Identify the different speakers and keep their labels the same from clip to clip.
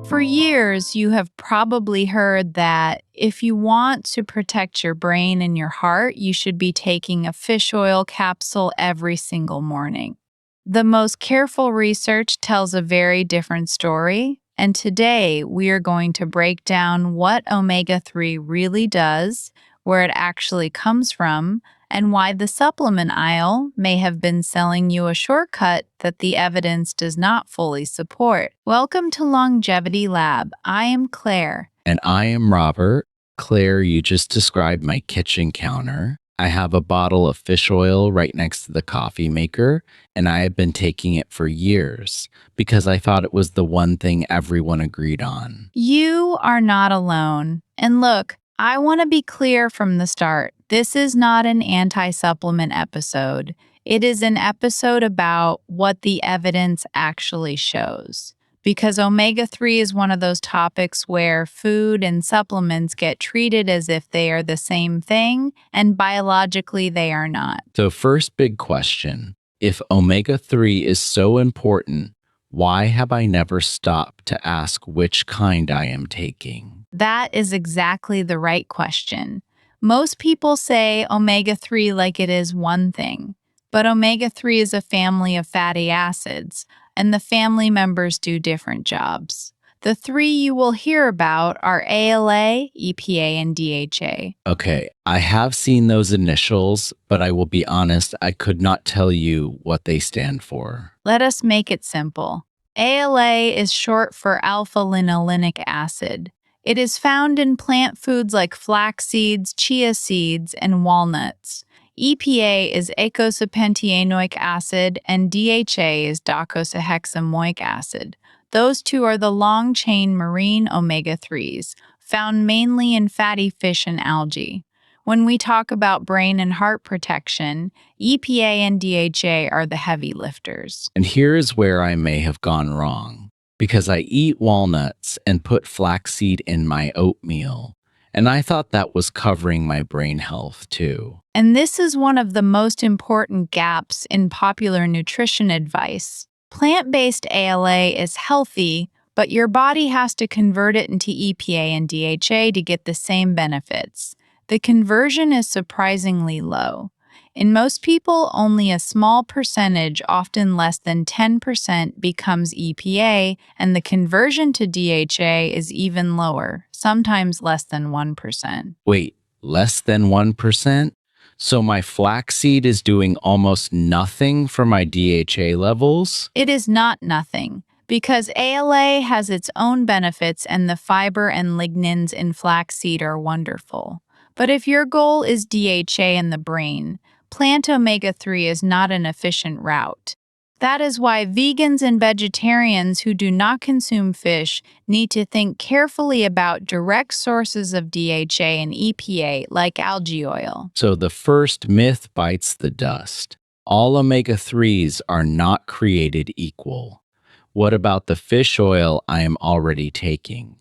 Speaker 1: For years, you have probably heard that if you want to protect your brain and your heart, you should be taking a fish oil capsule every single morning. The most careful research tells a very different story, and today we are going to break down what omega-3 really does, where it actually comes from, and why the supplement aisle may have been selling you a shortcut that the evidence does not fully support. Welcome to Longevity Lab. I am Claire.
Speaker 2: And I am Robert. Claire, you just described my kitchen counter. I have a bottle of fish oil right next to the coffee maker, and I have been taking it for years because I thought it was the one thing everyone agreed on.
Speaker 1: You are not alone. And look, I want to be clear from the start. This is not an anti-supplement episode. It is an episode about what the evidence actually shows. Because omega-3 is one of those topics where food and supplements get treated as if they are the same thing, and biologically they are not.
Speaker 2: So first big question, if omega-3 is so important, why have I never stopped to ask which kind I am taking?
Speaker 1: That is exactly the right question. Most people say omega-3 like it is one thing, but omega-3 is a family of fatty acids, and the family members do different jobs. The three you will hear about are ALA, EPA, and DHA.
Speaker 2: Okay, I have seen those initials, but I will be honest, I could not tell you what they stand for.
Speaker 1: Let us make it simple. ALA is short for alpha-linolenic acid. It is found in plant foods like flax seeds, chia seeds, and walnuts. EPA is eicosapentaenoic acid, and DHA is docosahexaenoic acid. Those two are the long-chain marine omega-3s, found mainly in fatty fish and algae. When we talk about brain and heart protection, EPA and DHA are the heavy lifters.
Speaker 2: And here's where I may have gone wrong, because I eat walnuts and put flaxseed in my oatmeal, and I thought that was covering my brain health too.
Speaker 1: And this is one of the most important gaps in popular nutrition advice. Plant-based ALA is healthy, but your body has to convert it into EPA and DHA to get the same benefits. The conversion is surprisingly low. In most people, only a small percentage, often less than 10%, becomes EPA, and the conversion to DHA is even lower, sometimes less than 1%.
Speaker 2: Wait, less than 1%? So my flaxseed is doing almost nothing for my DHA levels?
Speaker 1: It is not nothing, because ALA has its own benefits and the fiber and lignins in flaxseed are wonderful. But if your goal is DHA in the brain, plant omega-3 is not an efficient route. That is why vegans and vegetarians who do not consume fish need to think carefully about direct sources of DHA and EPA like algae oil.
Speaker 2: So the first myth bites the dust. All omega-3s are not created equal. What about the fish oil I am already taking?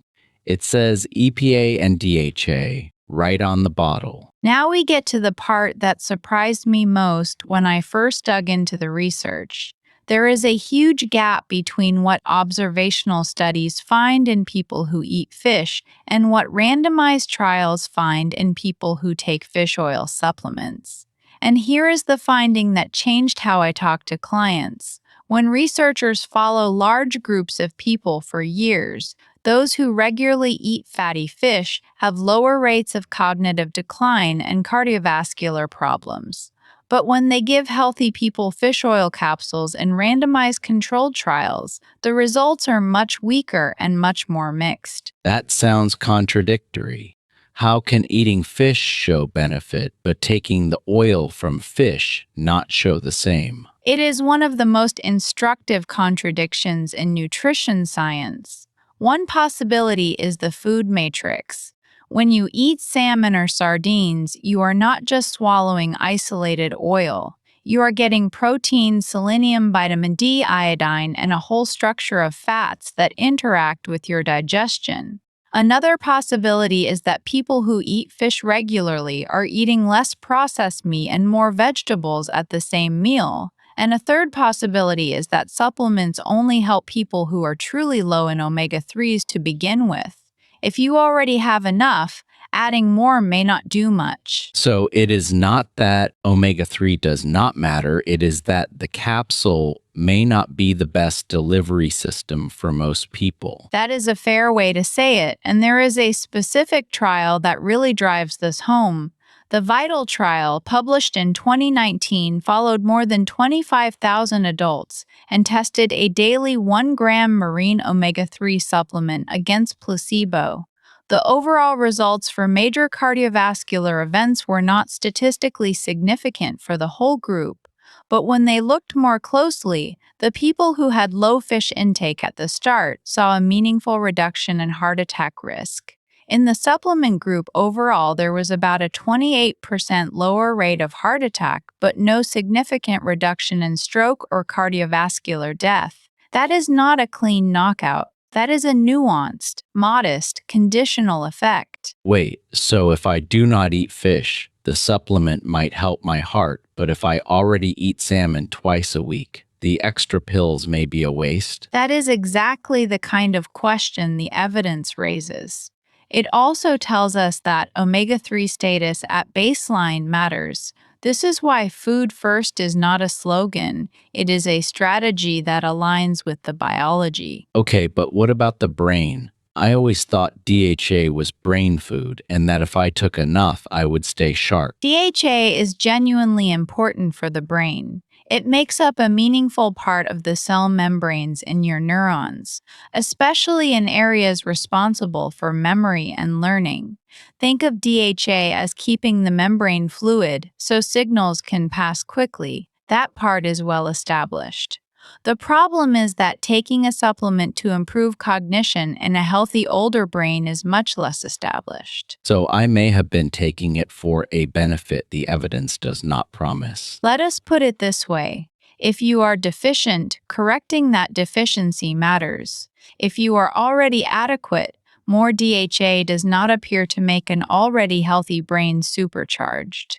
Speaker 2: It says EPA and DHA right on the bottle.
Speaker 1: Now we get to the part that surprised me most when I first dug into the research. There is a huge gap between what observational studies find in people who eat fish and what randomized trials find in people who take fish oil supplements. And here is the finding that changed how I talk to clients. When researchers follow large groups of people for years, those who regularly eat fatty fish have lower rates of cognitive decline and cardiovascular problems. But when they give healthy people fish oil capsules in randomized controlled trials, the results are much weaker and much more mixed.
Speaker 2: That sounds contradictory. How can eating fish show benefit, but taking the oil from fish not show the same?
Speaker 1: It is one of the most instructive contradictions in nutrition science. One possibility is the food matrix. When you eat salmon or sardines, you are not just swallowing isolated oil. You are getting protein, selenium, vitamin D, iodine, and a whole structure of fats that interact with your digestion. Another possibility is that people who eat fish regularly are eating less processed meat and more vegetables at the same meal, And a third possibility is that supplements only help people who are truly low in omega 3s to begin with. If you already have enough, adding more may not do much.
Speaker 2: So it is not that omega 3 does not matter, it is that the capsule may not be the best delivery system for most people.
Speaker 1: That is a fair way to say it, and there is a specific trial that really drives this home. The VITAL trial, published in 2019, followed more than 25,000 adults and tested a daily 1-gram marine omega 3 supplement against placebo. The overall results for major cardiovascular events were not statistically significant for the whole group, but when they looked more closely, the people who had low fish intake at the start saw a meaningful reduction in heart attack risk. In the supplement group overall, there was about a 28% lower rate of heart attack, but no significant reduction in stroke or cardiovascular death. That is not a clean knockout. That is a nuanced, modest, conditional effect.
Speaker 2: Wait, so if I do not eat fish, the supplement might help my heart, but if I already eat salmon twice a week, the extra pills may be a waste?
Speaker 1: That is exactly the kind of question the evidence raises. It also tells us that omega 3 status at baseline matters. This is why food first is not a slogan, it is a strategy that aligns with the biology.
Speaker 2: Okay, but what about the brain? I always thought DHA was brain food and that if I took enough, I would stay sharp.
Speaker 1: DHA is genuinely important for the brain. It makes up a meaningful part of the cell membranes in your neurons, especially in areas responsible for memory and learning. Think of DHA as keeping the membrane fluid so signals can pass quickly. That part is well established. The problem is that taking a supplement to improve cognition in a healthy older brain is much less established.
Speaker 2: So I may have been taking it for a benefit the evidence does not promise.
Speaker 1: Let us put it this way. If you are deficient, correcting that deficiency matters. If you are already adequate, more DHA does not appear to make an already healthy brain supercharged.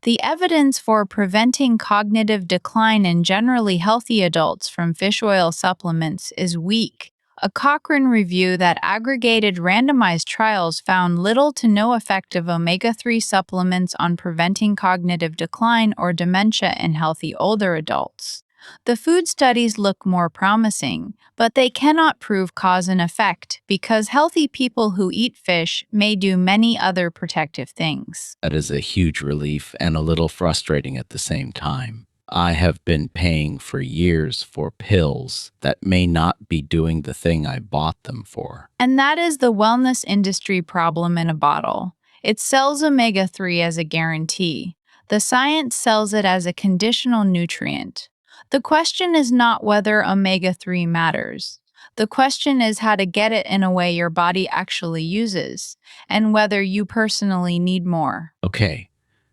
Speaker 1: The evidence for preventing cognitive decline in generally healthy adults from fish oil supplements is weak. A Cochrane review that aggregated randomized trials found little to no effect of omega 3 supplements on preventing cognitive decline or dementia in healthy older adults. The food studies look more promising, but they cannot prove cause and effect because healthy people who eat fish may do many other protective things.
Speaker 2: That is a huge relief and a little frustrating at the same time. I have been paying for years for pills that may not be doing the thing I bought them for.
Speaker 1: And that is the wellness industry problem in a bottle. It sells omega 3 as a guarantee. The science sells it as a conditional nutrient. The question is not whether omega 3 matters. The question is how to get it in a way your body actually uses, and whether you personally need more.
Speaker 2: Okay,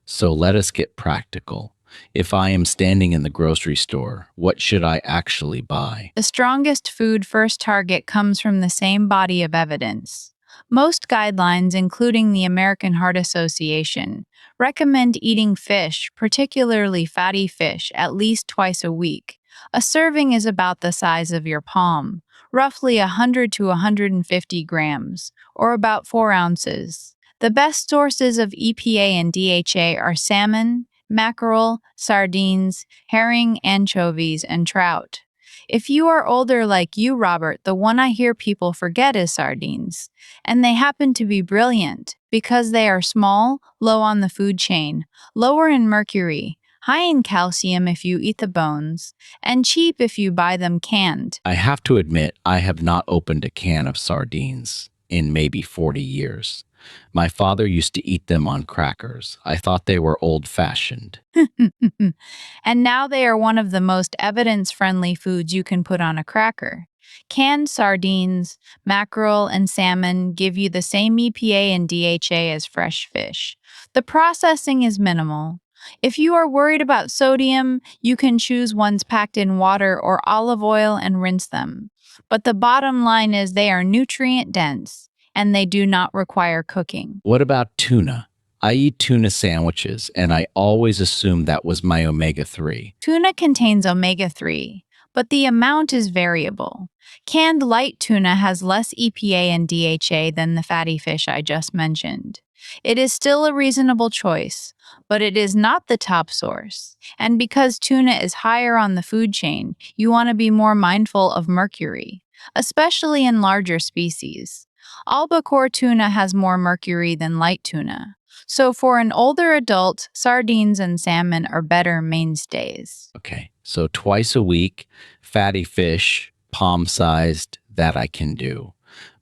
Speaker 2: so let us get practical. If I am standing in the grocery store, what should I actually buy?
Speaker 1: The strongest food first target comes from the same body of evidence. Most guidelines, including the American Heart Association, recommend eating fish, particularly fatty fish, at least twice a week. A serving is about the size of your palm, roughly 100 to 150 grams, or about 4 ounces. The best sources of EPA and DHA are salmon, mackerel, sardines, herring, anchovies, and trout. If you are older like you, Robert, the one I hear people forget is sardines. And they happen to be brilliant because they are small, low on the food chain, lower in mercury, high in calcium if you eat the bones, and cheap if you buy them canned.
Speaker 2: I have to admit, I have not opened a can of sardines in maybe 40 years. My father used to eat them on crackers. I thought they were old-fashioned.
Speaker 1: And now they are one of the most evidence-friendly foods you can put on a cracker. Canned sardines, mackerel, and salmon give you the same EPA and DHA as fresh fish. The processing is minimal. If you are worried about sodium, you can choose ones packed in water or olive oil and rinse them. But the bottom line is they are nutrient-dense, and they do not require cooking.
Speaker 2: What about tuna? I eat tuna sandwiches, and I always assumed that was my omega 3.
Speaker 1: Tuna contains omega 3, but the amount is variable. Canned light tuna has less EPA and DHA than the fatty fish I just mentioned. It is still a reasonable choice, but it is not the top source. And because tuna is higher on the food chain, you want to be more mindful of mercury, especially in larger species. Albacore tuna has more mercury than light tuna. So, for an older adult, sardines and salmon are better mainstays.
Speaker 2: Okay, so twice a week, fatty fish, palm sized, that I can do.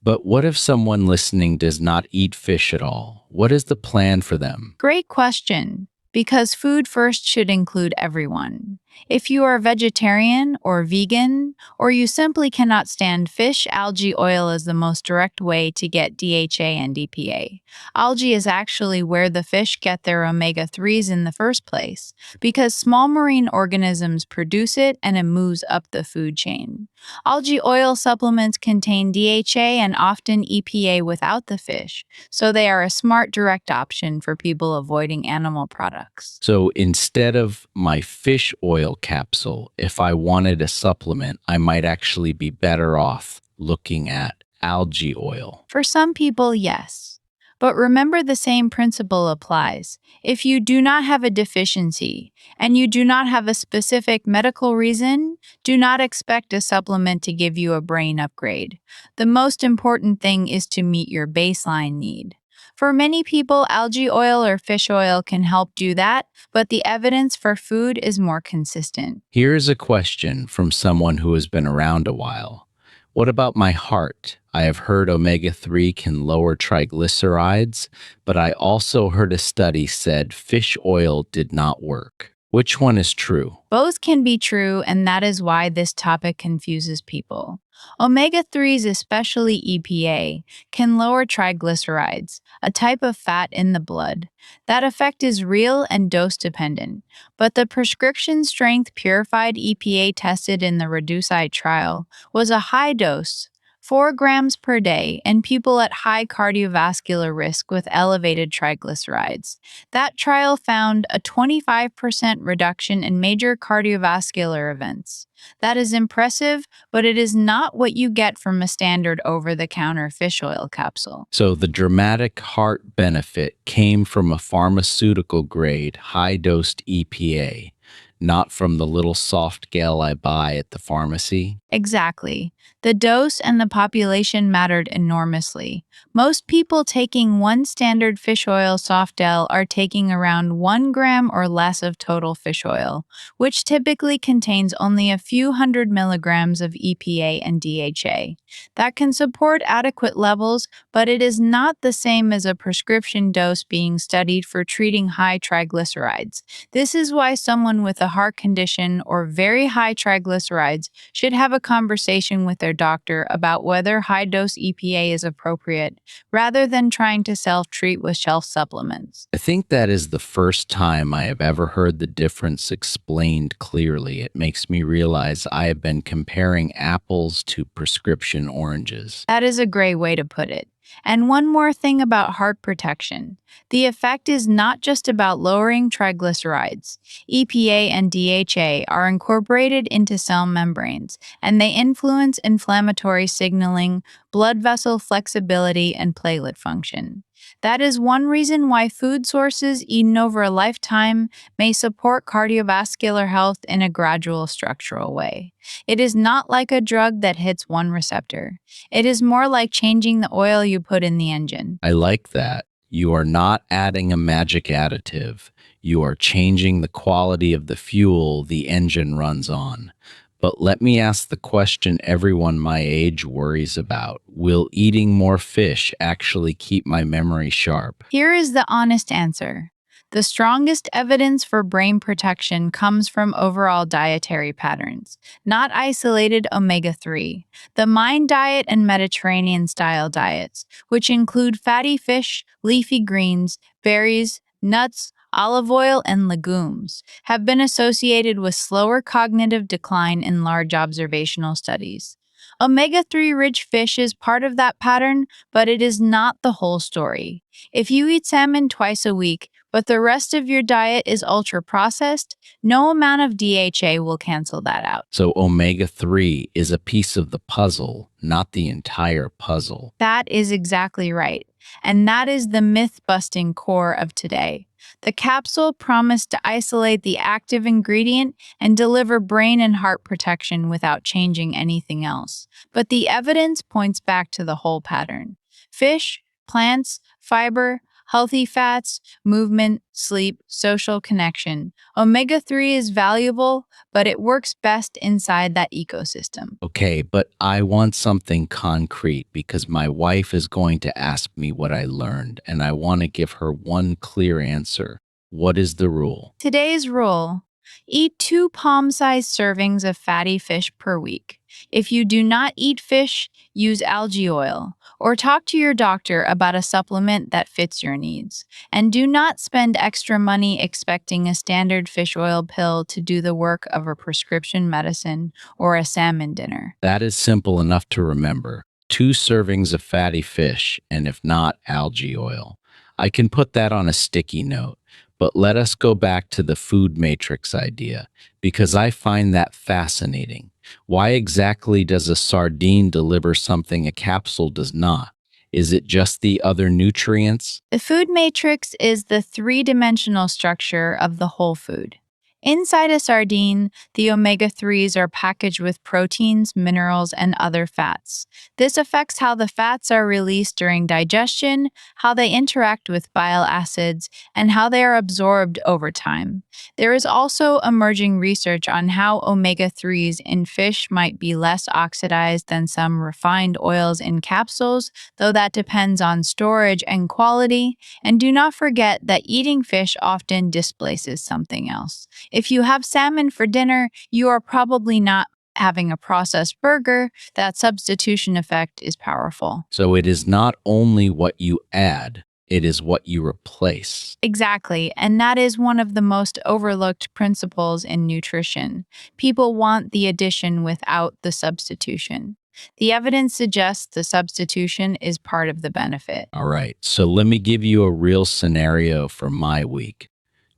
Speaker 2: But what if someone listening does not eat fish at all? What is the plan for them?
Speaker 1: Great question, because food first should include everyone. If you are vegetarian or vegan, or you simply cannot stand fish, algae oil is the most direct way to get DHA and EPA. Algae is actually where the fish get their omega 3s in the first place, because small marine organisms produce it and it moves up the food chain. Algae oil supplements contain DHA and often EPA without the fish, so they are a smart direct option for people avoiding animal products.
Speaker 2: So instead of my fish oil capsule, if I wanted a supplement, I might actually be better off looking at algae oil.
Speaker 1: For some people, yes. But remember, the same principle applies. If you do not have a deficiency and you do not have a specific medical reason, do not expect a supplement to give you a brain upgrade. The most important thing is to meet your baseline need. For many people, algae oil or fish oil can help do that, but the evidence for food is more consistent.
Speaker 2: Here's a question from someone who has been around a while. What about my heart? I have heard omega 3 can lower triglycerides, but I also heard a study said fish oil did not work. Which one is true?
Speaker 1: Both can be true, and that is why this topic confuses people. Omega 3s, especially EPA, can lower triglycerides, a type of fat in the blood. That effect is real and dose dependent, but the prescription strength purified EPA tested in the Reducite trial was a high dose, 4 grams per day, in people at high cardiovascular risk with elevated triglycerides. That trial found a 25% reduction in major cardiovascular events. That is impressive, but it is not what you get from a standard over-the-counter fish oil capsule.
Speaker 2: So the dramatic heart benefit came from a pharmaceutical grade high dosed EPA, not from the little soft gel I buy at the pharmacy.
Speaker 1: Exactly. The dose and the population mattered enormously. Most people taking one standard fish oil soft gel are taking around 1 gram or less of total fish oil, which typically contains only a few hundred milligrams of EPA and DHA. That can support adequate levels, but it is not the same as a prescription dose being studied for treating high triglycerides. This is why someone with a heart condition or very high triglycerides should have a conversation with their doctor about whether high-dose EPA is appropriate, rather than trying to self-treat with shelf supplements.
Speaker 2: I think that is the first time I have ever heard the difference explained clearly. It makes me realize I have been comparing apples to prescription oranges.
Speaker 1: That is a great way to put it. And one more thing about heart protection. The effect is not just about lowering triglycerides. EPA and DHA are incorporated into cell membranes, and they influence inflammatory signaling, blood vessel flexibility, and platelet function. That is one reason why food sources eaten over a lifetime may support cardiovascular health in a gradual structural way. It is not like a drug that hits one receptor. It is more like changing the oil you put in the engine.
Speaker 2: I like that. You are not adding a magic additive. You are changing the quality of the fuel the engine runs on. But let me ask the question everyone my age worries about. Will eating more fish actually keep my memory sharp?
Speaker 1: Here is the honest answer. The strongest evidence for brain protection comes from overall dietary patterns, not isolated omega 3. The Mind diet and Mediterranean style diets, which include fatty fish, leafy greens, berries, nuts, olive oil, and legumes, have been associated with slower cognitive decline in large observational studies. Omega-3 rich fish is part of that pattern, but it is not the whole story. If you eat salmon twice a week, but the rest of your diet is ultra processed, no amount of DHA will cancel that out.
Speaker 2: So omega 3 is a piece of the puzzle, not the entire puzzle.
Speaker 1: That is exactly right. And that is the myth busting core of today. The capsule promised to isolate the active ingredient and deliver brain and heart protection without changing anything else. But the evidence points back to the whole pattern: fish, plants, fiber, healthy fats, movement, sleep, social connection. Omega 3 is valuable, but it works best inside that ecosystem.
Speaker 2: Okay, but I want something concrete because my wife is going to ask me what I learned, and I want to give her one clear answer. What is the rule?
Speaker 1: Today's rule: eat 2 palm sized servings of fatty fish per week. If you do not eat fish, use algae oil or talk to your doctor about a supplement that fits your needs. And do not spend extra money expecting a standard fish oil pill to do the work of a prescription medicine or a salmon dinner.
Speaker 2: That is simple enough to remember. 2 servings of fatty fish, and if not, algae oil. I can put that on a sticky note. But let us go back to the food matrix idea, because I find that fascinating. Why exactly does a sardine deliver something a capsule does not? Is it just the other nutrients?
Speaker 1: The food matrix is the three-dimensional structure of the whole food. Inside a sardine, the omega-3s are packaged with proteins, minerals, and other fats. This affects how the fats are released during digestion, how they interact with bile acids, and how they are absorbed over time. There is also emerging research on how omega-3s in fish might be less oxidized than some refined oils in capsules, though that depends on storage and quality. And do not forget that eating fish often displaces something else. If you have salmon for dinner, you are probably not having a processed burger. That substitution effect is powerful.
Speaker 2: So it is not only what you add, it is what you replace.
Speaker 1: Exactly, and that is one of the most overlooked principles in nutrition. People want the addition without the substitution. The evidence suggests the substitution is part of the benefit.
Speaker 2: All right, so let me give you a real scenario for my week.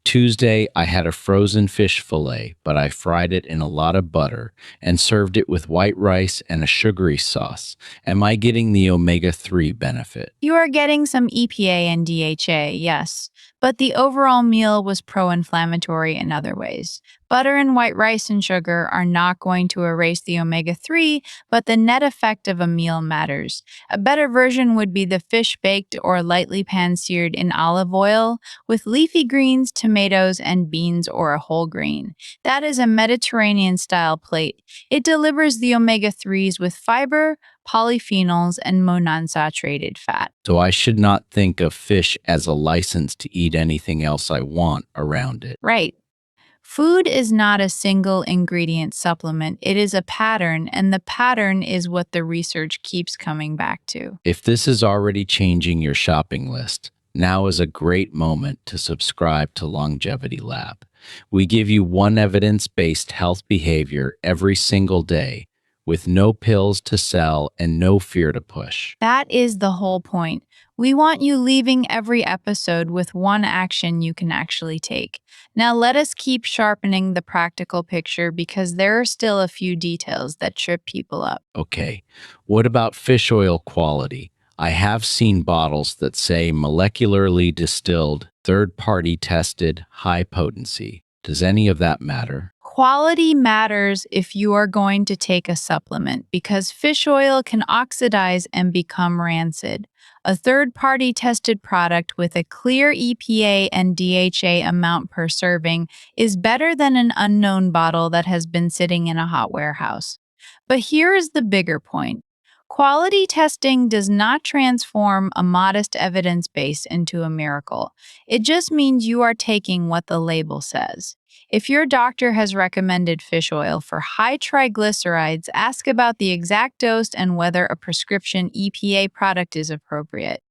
Speaker 2: Tuesday, I had a frozen fish fillet, but I fried it in a lot of butter and served it with white rice and a sugary sauce. Am I getting the omega 3 benefit?
Speaker 1: You are getting some EPA and DHA, yes, but the overall meal was pro inflammatory in other ways. Butter and white rice and sugar are not going to erase the omega 3, but the net effect of a meal matters. A better version would be the fish baked or lightly pan seared in olive oil with leafy greens, tomatoes, and beans or a whole grain. That is a Mediterranean style plate. It delivers the omega 3s with fiber, polyphenols, and monounsaturated fat.
Speaker 2: So I should not think of fish as a license to eat anything else I want around it.
Speaker 1: Right. Food is not a single ingredient supplement, it is a pattern, and the pattern is what the research keeps coming back to.
Speaker 2: If this is already changing your shopping list, now is a great moment to subscribe to LongevityLab. We give you one evidence-based health behavior every single day with no pills to sell and no fear to push.
Speaker 1: That is the whole point. We want you leaving every episode with one action you can actually take. Now let us keep sharpening the practical picture because there are still a few details that trip people up.
Speaker 2: Okay, what about fish oil quality? I have seen bottles that say molecularly distilled, third-party tested, high potency. Does any of that matter?
Speaker 1: Quality matters if you are going to take a supplement because fish oil can oxidize and become rancid. A third-party tested product with a clear EPA and DHA amount per serving is better than an unknown bottle that has been sitting in a hot warehouse. But here is the bigger point. Quality testing does not transform a modest evidence base into a miracle. It just means you are taking what the label says. If your doctor has recommended fish oil for high triglycerides, ask about the exact dose and whether a prescription EPA product is appropriate.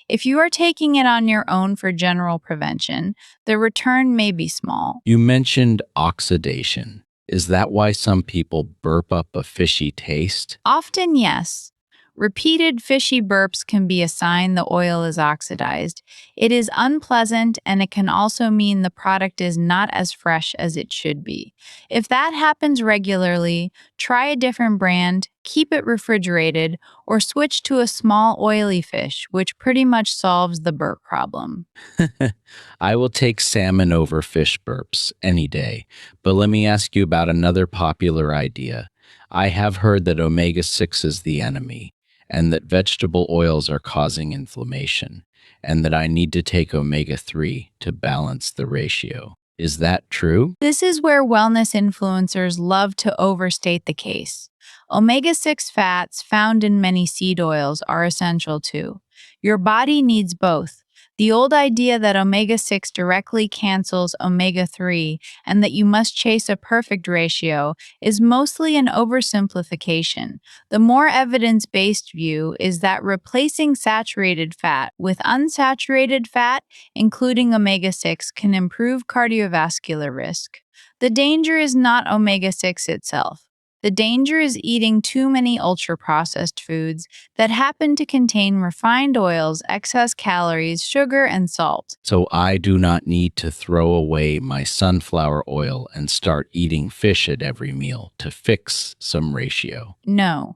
Speaker 1: If you are taking it on your own for general prevention, the return may be small.
Speaker 2: You mentioned oxidation. Is that why some people burp up a fishy taste?
Speaker 1: Often, yes. Repeated fishy burps can be a sign the oil is oxidized. It is unpleasant and it can also mean the product is not as fresh as it should be. If that happens regularly, try a different brand, keep it refrigerated, or switch to a small oily fish, which pretty much solves the burp problem.
Speaker 2: I will take salmon over fish burps any day. But let me ask you about another popular idea. I have heard that omega 6 is the enemy, and that vegetable oils are causing inflammation, and that I need to take omega 3 to balance the ratio. Is that true?
Speaker 1: This is where wellness influencers love to overstate the case. Omega 6 fats found in many seed oils are essential too. Your body needs both. The old idea that omega 6 directly cancels omega 3 and that you must chase a perfect ratio is mostly an oversimplification. The more evidence based view is that replacing saturated fat with unsaturated fat including omega 6, can improve cardiovascular risk. The danger is not omega 6 itself. The danger is eating too many ultra processed foods that happen to contain refined oils, excess calories, sugar, and salt.
Speaker 2: So I do not need to throw away my sunflower oil and start eating fish at every meal to fix some ratio.
Speaker 1: No.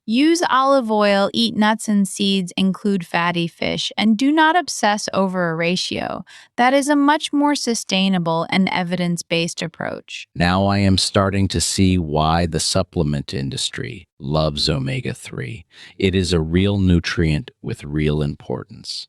Speaker 1: Use olive oil, eat nuts and seeds, include fatty fish, and do not obsess over a ratio. That is a much more sustainable and evidence based approach.
Speaker 2: Now I am starting to see why the supplement industry loves omega 3. It is a real nutrient with real importance.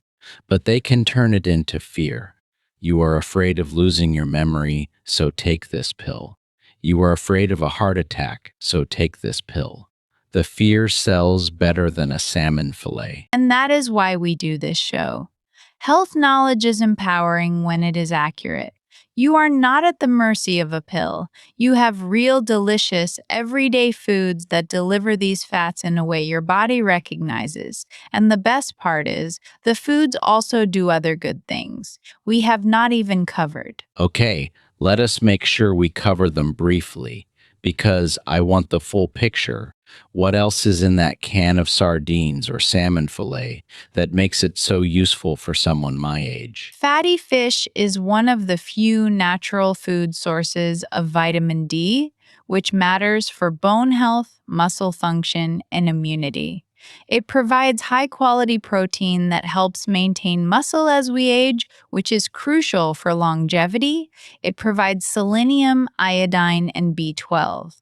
Speaker 2: But they can turn it into fear. You are afraid of losing your memory, so take this pill. You are afraid of a heart attack, so take this pill. The fear sells better than a salmon fillet.
Speaker 1: And that is why we do this show. Health knowledge is empowering when it is accurate. You are not at the mercy of a pill. You have real, delicious, everyday foods that deliver these fats in a way your body recognizes. And the best part is, the foods also do other good things we have not even covered.
Speaker 2: Okay, let us make sure we cover them briefly, because I want the full picture. What else is in that can of sardines or salmon fillet that makes it so useful for someone my age?
Speaker 1: Fatty fish is one of the few natural food sources of vitamin D, which matters for bone health, muscle function, and immunity. It provides high quality protein that helps maintain muscle as we age, which is crucial for longevity. It provides selenium, iodine, and B12.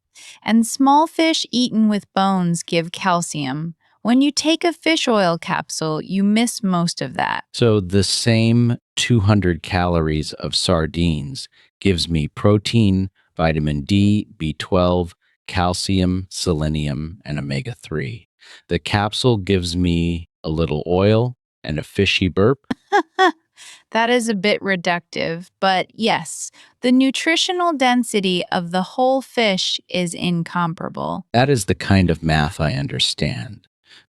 Speaker 1: And small fish eaten with bones give calcium. When you take a fish oil capsule, you miss most of that.
Speaker 2: So the same 200 calories of sardines gives me protein, vitamin D, B12, calcium, selenium, and omega 3. The capsule gives me a little oil and a fishy burp.
Speaker 1: That is a bit reductive, but yes, the nutritional density of the whole fish is incomparable.
Speaker 2: That is the kind of math I understand.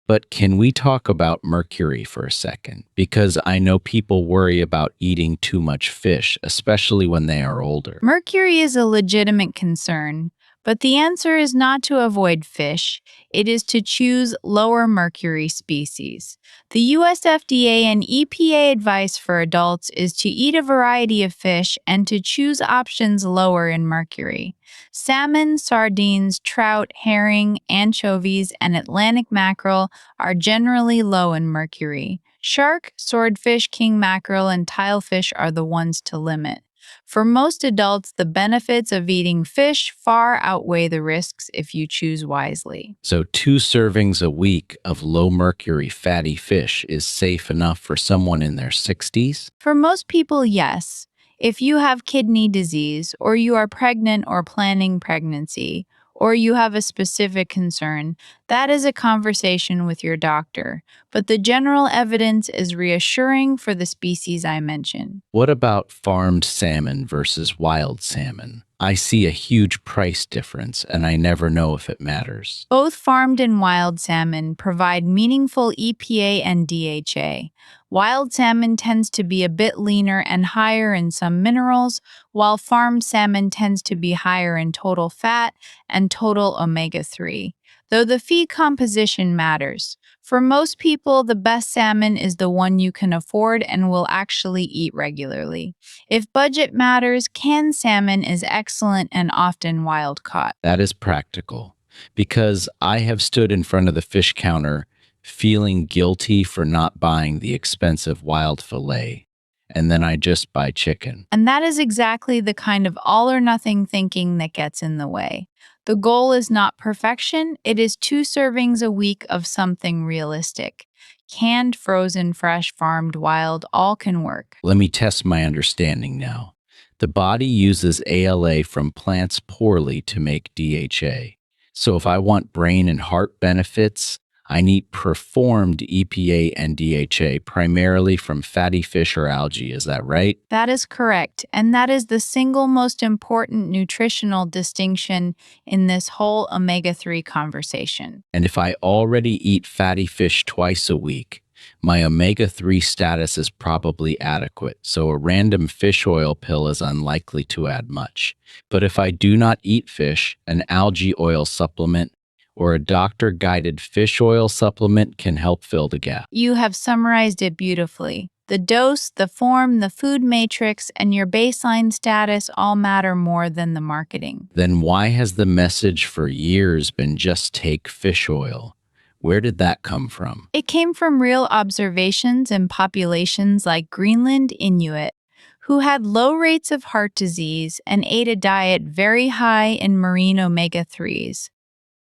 Speaker 2: But can we talk about mercury for a second? Because I know people worry about eating too much fish, especially when they are older.
Speaker 1: Mercury is a legitimate concern, but the answer is not to avoid fish, it is to choose lower mercury species. The US FDA and EPA advice for adults is to eat a variety of fish and to choose options lower in mercury. Salmon, sardines, trout, herring, anchovies, and Atlantic mackerel are generally low in mercury. Shark, swordfish, king mackerel, and tilefish are the ones to limit. For most adults, the benefits of eating fish far outweigh the risks if you choose wisely.
Speaker 2: So 2 servings a week of low mercury fatty fish is safe enough for someone in their 60s?
Speaker 1: For most people, yes. If you have kidney disease, or you are pregnant or planning pregnancy, or you have a specific concern, that is a conversation with your doctor. But the general evidence is reassuring for the species I mentioned.
Speaker 2: What about farmed salmon versus wild salmon? I see a huge price difference, and I never know if it matters.
Speaker 1: Both farmed and wild salmon provide meaningful EPA and DHA. Wild salmon tends to be a bit leaner and higher in some minerals, while farmed salmon tends to be higher in total fat and total omega 3, though the feed composition matters. For most people, the best salmon is the one you can afford and will actually eat regularly. If budget matters, canned salmon is excellent and often wild caught.
Speaker 2: That is practical because I have stood in front of the fish counter feeling guilty for not buying the expensive wild fillet, and then I just buy chicken.
Speaker 1: And that is exactly the kind of all or nothing thinking that gets in the way. The goal is not perfection, it is 2 servings a week of something realistic. Canned, frozen, fresh, farmed, wild, all can work.
Speaker 2: Let me test my understanding now. The body uses ALA from plants poorly to make DHA. So if I want brain and heart benefits, I need performed EPA and DHA primarily from fatty fish or algae. Is that right?
Speaker 1: That is correct, and that is the single most important nutritional distinction in this whole omega 3 conversation.
Speaker 2: And if I already eat fatty fish twice a week, my omega 3 status is probably adequate, so a random fish oil pill is unlikely to add much. But if I do not eat fish, an algae oil supplement or a doctor guided fish oil supplement can help fill the gap.
Speaker 1: You have summarized it beautifully. The dose, the form, the food matrix, and your baseline status all matter more than the marketing.
Speaker 2: Then why has the message for years been just take fish oil? Where did that come from?
Speaker 1: It came from real observations in populations like Greenland Inuit, who had low rates of heart disease and ate a diet very high in marine omega 3s.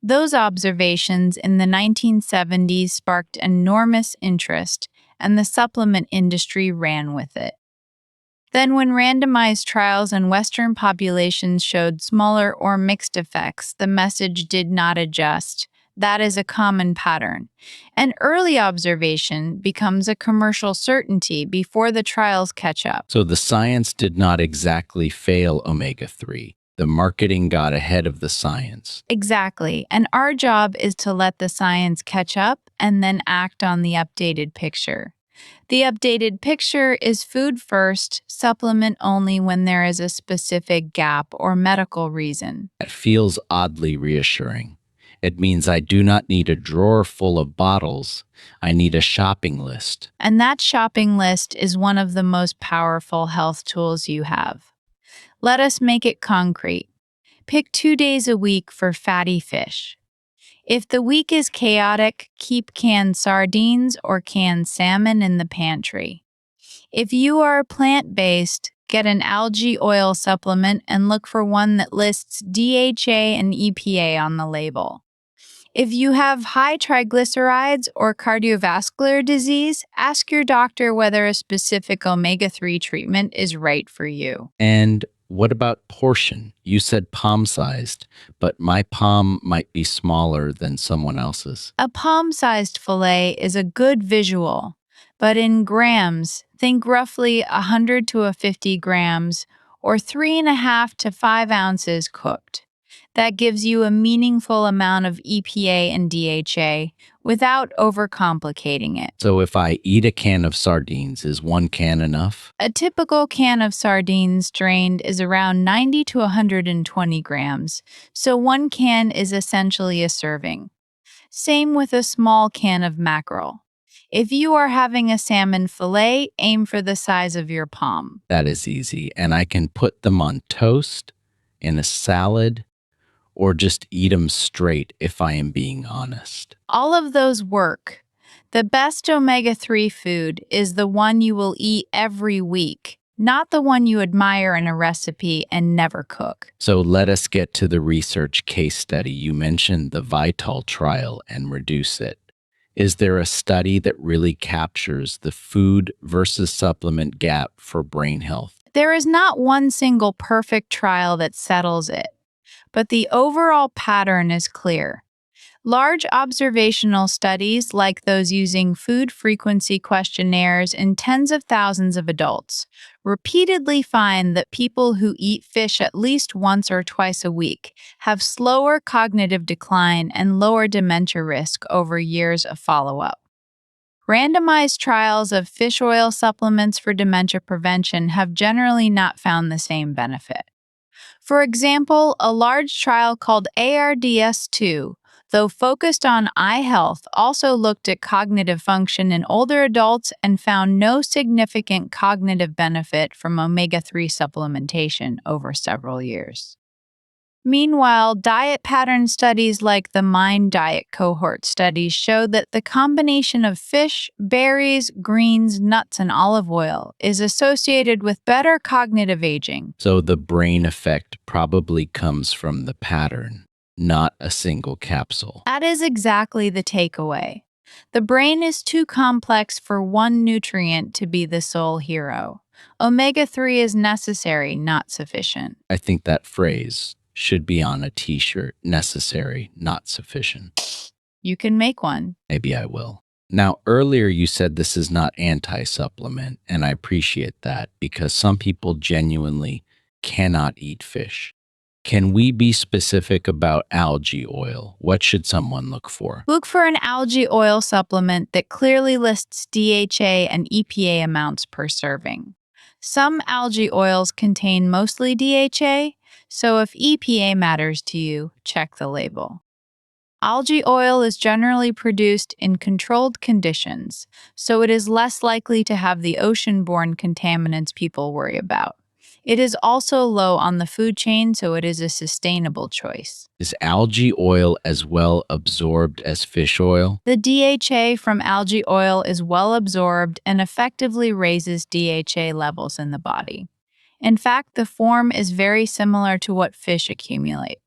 Speaker 1: Those observations in the 1970s sparked enormous interest, and the supplement industry ran with it. Then, when randomized trials in Western populations showed smaller or mixed effects, the message did not adjust. That is a common pattern. An early observation becomes a commercial certainty before the trials catch up.
Speaker 2: So the science did not exactly fail omega 3. The marketing got ahead of the science.
Speaker 1: Exactly. And our job is to let the science catch up and then act on the updated picture. The updated picture is food first, supplement only when there is a specific gap or medical reason.
Speaker 2: That feels oddly reassuring. It means I do not need a drawer full of bottles. I need a shopping list.
Speaker 1: And that shopping list is one of the most powerful health tools you have. Let us make it concrete. Pick 2 days a week for fatty fish. If the week is chaotic, keep canned sardines or canned salmon in the pantry. If you are plant-based, get an algae oil supplement and look for one that lists DHA and EPA on the label. If you have high triglycerides or cardiovascular disease, ask your doctor whether a specific omega 3 treatment is right for you.
Speaker 2: And what about portion? You said palm-sized, but my palm might be smaller than someone else's.
Speaker 1: A palm-sized fillet is a good visual, but in grams, think roughly 100 to 50 grams or 3.5 to 5 ounces cooked. That gives you a meaningful amount of EPA and DHA without overcomplicating it.
Speaker 2: So if I eat a can of sardines, is 1 can enough?
Speaker 1: A typical can of sardines drained is around 90 to 120 grams, so 1 can is essentially a serving. Same with a small can of mackerel. If you are having a salmon fillet, aim for the size of your palm.
Speaker 2: That is easy, and I can put them on toast, in a salad, or just eat them straight if I am being honest.
Speaker 1: All of those work. The best omega 3 food is the one you will eat every week, not the one you admire in a recipe and never cook.
Speaker 2: So let us get to the research case study. You mentioned the Vital trial and reduce it. Is there a study that really captures the food versus supplement gap for brain health?
Speaker 1: There is not one single perfect trial that settles it, but the overall pattern is clear. Large observational studies, like those using food frequency questionnaires in tens of thousands of adults, repeatedly find that people who eat fish at least once or twice a week have slower cognitive decline and lower dementia risk over years of follow up. Randomized trials of fish oil supplements for dementia prevention have generally not found the same benefit. For example, a large trial called ARDS2, though focused on eye health, also looked at cognitive function in older adults and found no significant cognitive benefit from omega 3 supplementation over several years. Meanwhile, diet pattern studies like the Mind Diet cohort studies show that the combination of fish, berries, greens, nuts, and olive oil is associated with better cognitive aging.
Speaker 2: So the brain effect probably comes from the pattern, not a single capsule.
Speaker 1: That is exactly the takeaway. The brain is too complex for one nutrient to be the sole hero. Omega 3 is necessary, not sufficient.
Speaker 2: I think that phrase should be on a t-shirt, necessary, not sufficient.
Speaker 1: You can make one.
Speaker 2: Maybe I will. Now, earlier you said this is not anti-supplement, and I appreciate that because some people genuinely cannot eat fish. Can we be specific about algae oil? What should someone look for?
Speaker 1: Look for an algae oil supplement that clearly lists DHA and EPA amounts per serving. Some algae oils contain mostly DHA, so if EPA matters to you, check the label. Algae oil is generally produced in controlled conditions, so it is less likely to have the ocean-borne contaminants people worry about. It is also low on the food chain, so it is a sustainable choice.
Speaker 2: Is algae oil as well absorbed as fish oil?
Speaker 1: The DHA from algae oil is well absorbed and effectively raises DHA levels in the body. In fact, the form is very similar to what fish accumulate.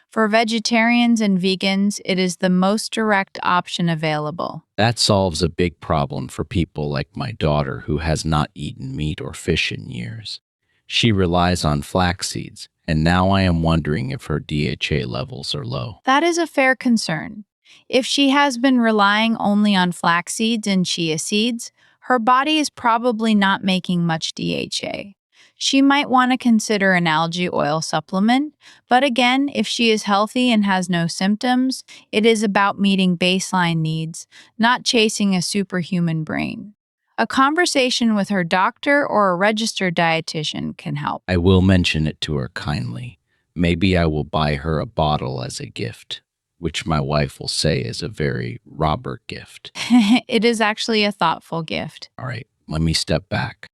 Speaker 1: For vegetarians and vegans, it is the most direct option available.
Speaker 2: That solves a big problem for people like my daughter who has not eaten meat or fish in years. She relies on flax seeds, and now I am wondering if her DHA levels are low.
Speaker 1: That is a fair concern. If she has been relying only on flax seeds and chia seeds, her body is probably not making much DHA. She might want to consider an algae oil supplement, but again, if she is healthy and has no symptoms, it is about meeting baseline needs, not chasing a superhuman brain. A conversation with her doctor or a registered dietitian can help.
Speaker 2: I will mention it to her kindly. Maybe I will buy her a bottle as a gift, which my wife will say is a very Robert gift.
Speaker 1: It is actually a thoughtful gift.
Speaker 2: All right, let me step back.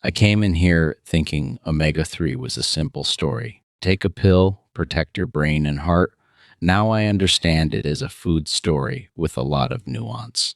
Speaker 2: I came in here thinking omega-3 was a simple story. Take a pill, protect your brain and heart. Now I understand it is a food story with a lot of nuance.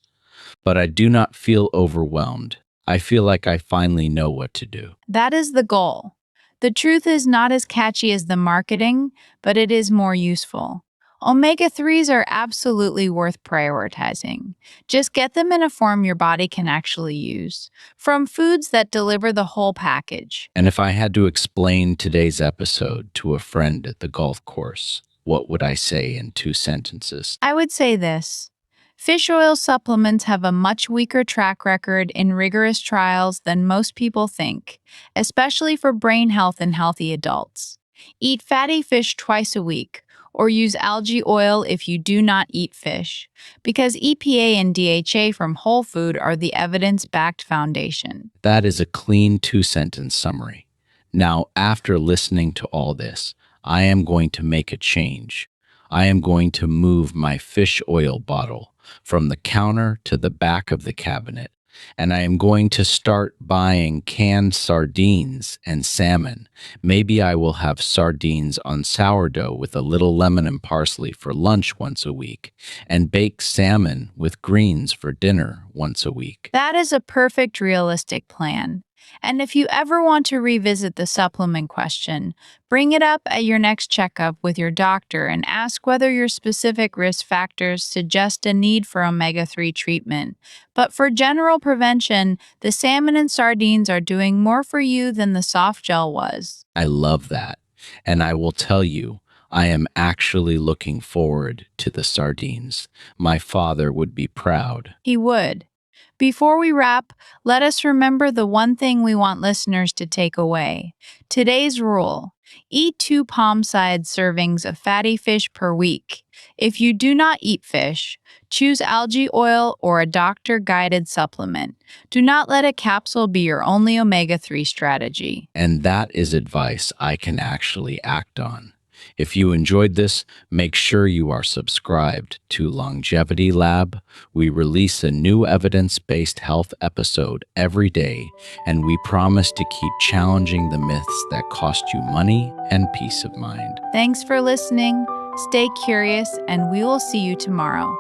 Speaker 2: But I do not feel overwhelmed. I feel like I finally know what to do.
Speaker 1: That is the goal. The truth is not as catchy as the marketing, but it is more useful. Omega 3s are absolutely worth prioritizing. Just get them in a form your body can actually use, from foods that deliver the whole package.
Speaker 2: And if I had to explain today's episode to a friend at the golf course, what would I say in 2 sentences?
Speaker 1: I would say this. Fish oil supplements have a much weaker track record in rigorous trials than most people think, especially for brain health in healthy adults. Eat fatty fish twice a week, or use algae oil if you do not eat fish, because EPA and DHA from whole food are the evidence-backed foundation.
Speaker 2: That is a clean 2-sentence summary. Now, after listening to all this, I am going to make a change. I am going to move my fish oil bottle from the counter to the back of the cabinet, and I am going to start buying canned sardines and salmon. Maybe I will have sardines on sourdough with a little lemon and parsley for lunch once a week, and bake salmon with greens for dinner once a week.
Speaker 1: That is a perfect realistic plan. And if you ever want to revisit the supplement question, bring it up at your next checkup with your doctor and ask whether your specific risk factors suggest a need for omega 3 treatment. But for general prevention, the salmon and sardines are doing more for you than the soft gel was.
Speaker 2: I love that. And I will tell you, I am actually looking forward to the sardines. My father would be proud.
Speaker 1: He would. Before we wrap, let us remember the one thing we want listeners to take away. Today's rule: eat 2 palm-sized servings of fatty fish per week. If you do not eat fish, choose algae oil or a doctor guided supplement. Do not let a capsule be your only omega 3 strategy.
Speaker 2: And that is advice I can actually act on. If you enjoyed this, make sure you are subscribed to Longevity Lab. We release a new evidence based health episode every day, and we promise to keep challenging the myths that cost you money and peace of mind.
Speaker 1: Thanks for listening. Stay curious, and we will see you tomorrow.